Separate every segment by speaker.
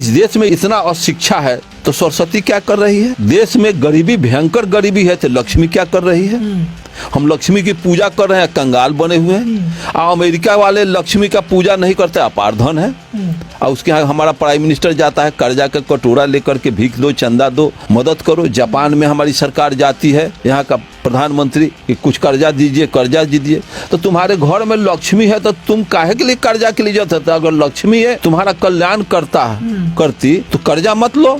Speaker 1: इस देश में इतना अशिक्षा है तो सरस्वती क्या कर रही है? देश में गरीबी, भयंकर गरीबी है तो लक्ष्मी क्या कर रही है? हम लक्ष्मी की पूजा कर रहे हैं, कंगाल बने हुए हैं। और अमेरिका वाले लक्ष्मी का पूजा नहीं करते, अपार धन है। और उसके यहाँ हमारा प्राइम मिनिस्टर जाता है कर्जा का कटोरा लेकर के, भीख दो, चंदा दो, मदद करो। जापान में हमारी सरकार जाती है, यहाँ का प्रधानमंत्री कि कुछ कर्जा दीजिए, कर्जा दीजिए। तो तुम्हारे घर में लक्ष्मी है तो तुम काहे के लिए कर्जा के लिए जाते? अगर लक्ष्मी है तुम्हारा कल्याण करती तो कर्जा मत लो।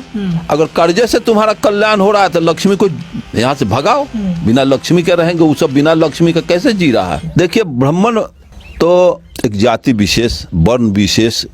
Speaker 1: अगर कर्जे से तुम्हारा कल्याण हो रहा है तो लक्ष्मी को यहाँ से भगाओ। बिना लक्ष्मी के रहेंगे, वो सब बिना लक्ष्मी का कैसे जी रहा है? देखिए, ब्राह्मण तो एक जाति विशेष, वर्ण विशेष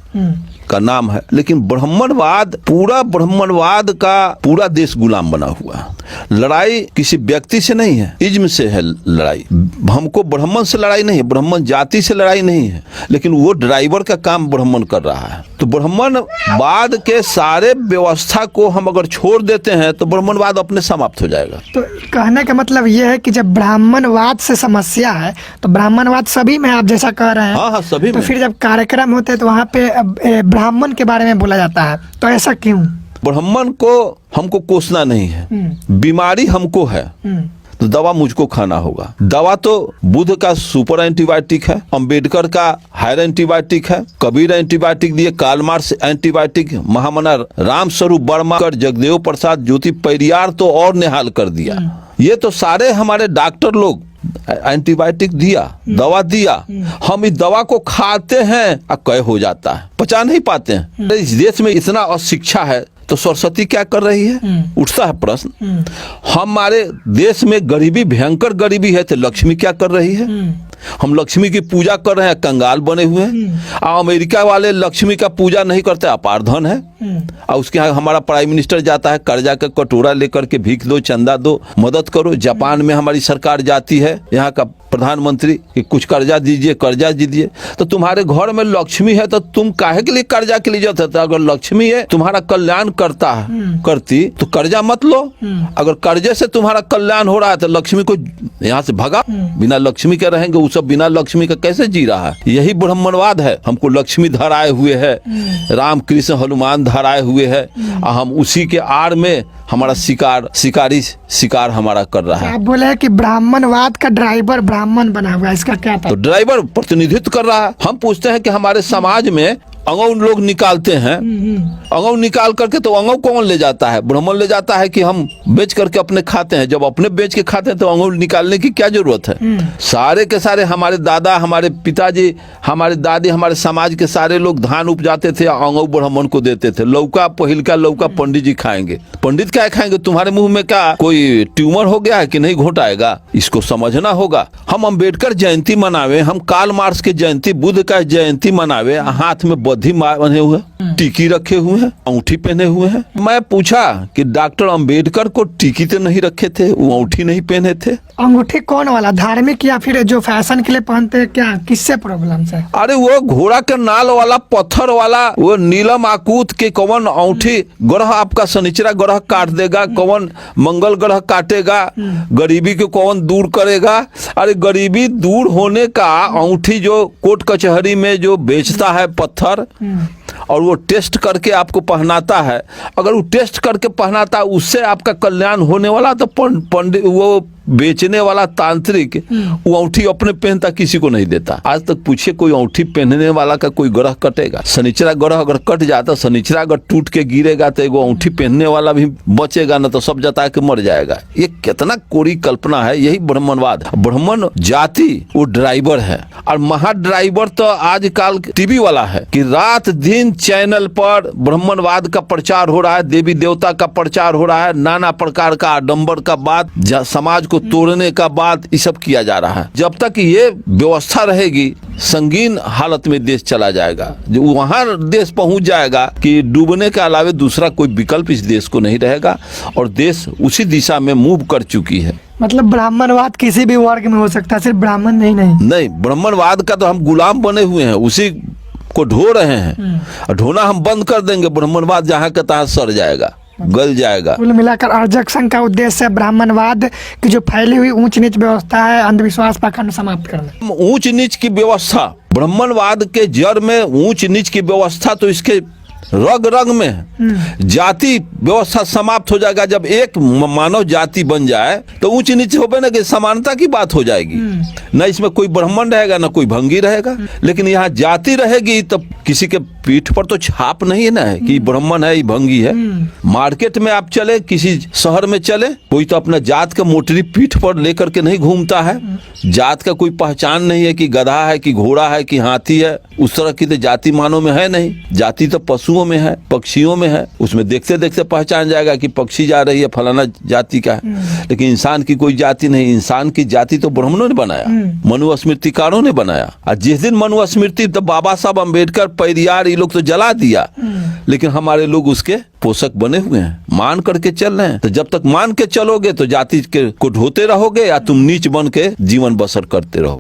Speaker 1: का नाम है, लेकिन ब्राह्मणवाद, पूरा ब्राह्मणवाद का पूरा देश गुलाम बना हुआ है। लड़ाई किसी व्यक्ति से नहीं है, इज्म से है लड़ाई। हमको ब्राह्मण से लड़ाई नहीं है, ब्राह्मण जाति से लड़ाई नहीं है, लेकिन वो ड्राइवर का काम ब्राह्मण कर रहा है। तो ब्राह्मणवाद के सारे व्यवस्था को हम अगर छोड़ देते हैं तो ब्राह्मणवाद अपने समाप्त हो जाएगा।
Speaker 2: तो कहने का मतलब ये है कि जब ब्राह्मणवाद से समस्या है तो ब्राह्मणवाद सभी में, आप जैसा कह रहे हैं।
Speaker 1: हाँ, सभी
Speaker 2: तो
Speaker 1: में।
Speaker 2: फिर जब कार्यक्रम होते हैं तो वहाँ पे ब्राह्मण के बारे में बोला जाता है, तो ऐसा क्यों?
Speaker 1: ब्राह्मण को हमको कोसना नहीं है, बीमारी हमको है तो दवा मुझको खाना होगा। दवा तो बुद्ध का सुपर एंटीबायोटिक है, अंबेडकर का हायर एंटीबायोटिक है, कबीर एंटीबायोटिक दिए, कार्ल मार्क्स एंटीबायोटिक, महामना राम स्वरूप वर्मा, जगदेव प्रसाद, ज्योति परियार तो और निहाल कर दिया। ये तो सारे हमारे डॉक्टर लोग एंटीबायोटिक दिया, दवा दिया, हम इस दवा को खाते हैं और कय हो जाता है, पचा नहीं पाते हैं। इस देश में इतना अशिक्षा है तो सरस्वती क्या कर रही है? उठता है प्रश्न। हमारे देश में गरीबी, भयंकर गरीबी है तो लक्ष्मी क्या कर रही है? हम लक्ष्मी की पूजा कर रहे हैं, कंगाल बने हुए हैं। और अमेरिका वाले लक्ष्मी का पूजा नहीं करते, अपार धन है। और उसके यहाँ हमारा प्राइम मिनिस्टर जाता है कर्जा का कटोरा लेकर के, भीख दो, चंदा दो, मदद करो। जापान में हमारी सरकार जाती है, यहाँ का प्रधानमंत्री कि कुछ कर्जा दीजिए, कर्जा दीजिए। तो तुम्हारे घर में लक्ष्मी है तो तुम काहे के लिए कर्जा के लिए जाते? अगर लक्ष्मी है तुम्हारा कल्याण करती तो कर्जा मत लो। अगर कर्जे से तुम्हारा कल्याण हो रहा है तो लक्ष्मी को यहाँ से भगाओ। बिना लक्ष्मी के रहेंगे, वो सब बिना लक्ष्मी का कैसे जी रहा है? यही ब्राह्मणवाद है। हमको लक्ष्मी धराए हुए है, राम कृष्ण हनुमान धराए हुए है, और हम उसी के आड़ में हमारा शिकार हमारा कर रहा है।
Speaker 2: आप बोले हैं कि ब्राह्मणवाद का ड्राइवर ब्राह्मण बना हुआ है, इसका क्या था?
Speaker 1: तो ड्राइवर प्रतिनिधित्व कर रहा है। हम पूछते हैं कि हमारे समाज में अंगौ लोग निकालते हैं, अंगौ निकाल करके तो अंगौ कौन ले जाता है? ब्राह्मण ले जाता है कि हम बेच करके अपने खाते हैं। जब अपने बेच के खाते हैं तो अंगौ निकालने की क्या जरूरत है? सारे के सारे हमारे दादा, हमारे पिताजी, हमारे दादी, हमारे समाज के सारे लोग धान उपजाते थे, अंगौ ब्राह्मण को देते थे। लौका, पहिलका लौका पंडित जी खाएंगे। पंडित क्या खाएंगे? तुम्हारे मुंह में क्या कोई ट्यूमर हो गया है कि नहीं घोटाएगा? इसको समझना होगा। हम अंबेडकर जयंती मनावे, हम कार्ल मार्क्स की जयंती, बुद्ध का जयंती मनावे, हाथ में बद्धी बने हुए, टीकी रखे हुए हैं, अंगूठी पहने हुए हैं। मैं पूछा कि डॉक्टर अंबेडकर को टीकी तो नहीं रखे थे, वो अंगूठी नहीं पहने थे?
Speaker 2: अंगूठी कौन वाला, धार्मिक या फिर जो फैशन के लिए पहनते हैं? क्या, किससे प्रॉब्लम है?
Speaker 1: अरे वो घोड़ा के नाल वाला, पत्थर वाला, वो नीलम आकूत के कौन अंगूठी? ग्रह आपका शनिचरा ग्रह काट देगा, कौन मंगल ग्रह काटेगा, गरीबी को कौन दूर करेगा? अरे गरीबी दूर होने का अंगूठी जो कोर्ट कचहरी में जो बेचता है पत्थर, और वो टेस्ट करके आपको पहनाता है, अगर वो टेस्ट करके पहनाता है उससे आपका कल्याण होने वाला, तो पंडित, वो बेचने वाला तांत्रिक, वो अंगूठी अपने पहनता, किसी को नहीं देता। आज तक पूछिए कोई अंगूठी पहनने वाला का कोई ग्रह कटेगा? शनिचरा ग्रह अगर कट जाता, शनिचरा अगर टूट के गिरेगा तो एगो अंगूठी पहनने वाला भी बचेगा ना, तो सब जता के मर जाएगा। ये कितना कोरी कल्पना है। यही ब्राह्मणवाद। ब्राह्मण जाति वो ड्राइवर है, और महा ड्राइवर तो आजकल टीवी वाला है कि रात दिन चैनल पर ब्राह्मणवाद का प्रचार हो रहा है, देवी देवता का प्रचार हो रहा है, नाना प्रकार का आडंबर का बात, समाज को तोड़ने का बात, ये सब किया जा रहा है। जब तक ये व्यवस्था रहेगी, संगीन हालत में देश चला जाएगा। जो वहां देश पहुंच जाएगा कि डूबने के अलावा दूसरा कोई विकल्प इस देश को नहीं रहेगा, और देश उसी दिशा में मूव कर चुकी है।
Speaker 2: मतलब ब्राह्मणवाद किसी भी वर्ग में हो सकता है, सिर्फ ब्राह्मण नहीं।
Speaker 1: ब्राह्मणवाद का तो हम गुलाम बने हुए हैं, उसी को ढो रहे हैं। ढोना हम बंद कर देंगे, ब्राह्मणवाद जहाँ का तहाँ सड़ जाएगा, गल जाएगा।
Speaker 2: कुल मिलाकर अर्जक संघ का उद्देश्य है ब्राह्मणवाद की जो फैली हुई ऊंच नीच व्यवस्था है, अंधविश्वास पाखंड समाप्त करना।
Speaker 1: ऊंच नीच की व्यवस्था, ब्राह्मणवाद के जड़ में ऊंच नीच की व्यवस्था तो इसके रग रग में है। जाति व्यवस्था समाप्त हो जाएगा जब एक मानव जाति बन जाए, तो ऊंच नीच होवे ना कि समानता की बात हो जाएगी। न इसमें कोई ब्राह्मण रहेगा न कोई भंगी रहेगा। लेकिन यहाँ जाति रहेगी तब किसी के पीठ पर तो छाप नहीं है ना है कि ब्राह्मण है, ये भंगी है। मार्केट में आप चले, किसी शहर में चले, कोई तो अपना जात का मोटरी पीठ पर लेकर के नहीं घूमता है। जात का कोई पहचान नहीं है कि गधा है कि घोड़ा है कि हाथी है। उस तरह की तो जाति मानव में है नहीं। जाति तो पशुओं में है, पक्षियों में है। उसमें देखते देखते पहचान जाएगा कि पक्षी जा रही है फलाना जाति का है। लेकिन इंसान की कोई जाति नहीं। इंसान की जाति तो ब्राह्मणों ने बनाया, मनुस्मृतिकारों ने बनाया। और जिस दिन मनुस्मृति तो बाबा साहब अम्बेडकर, पेरियार, ये लोग तो जला दिया, लेकिन हमारे लोग उसके पोषक बने हुए हैं, मान करके चल रहे हैं। तो जब तक मान के चलोगे तो जाति के को ढोते रहोगे या तुम नीच बन के जीवन बसर करते रहो।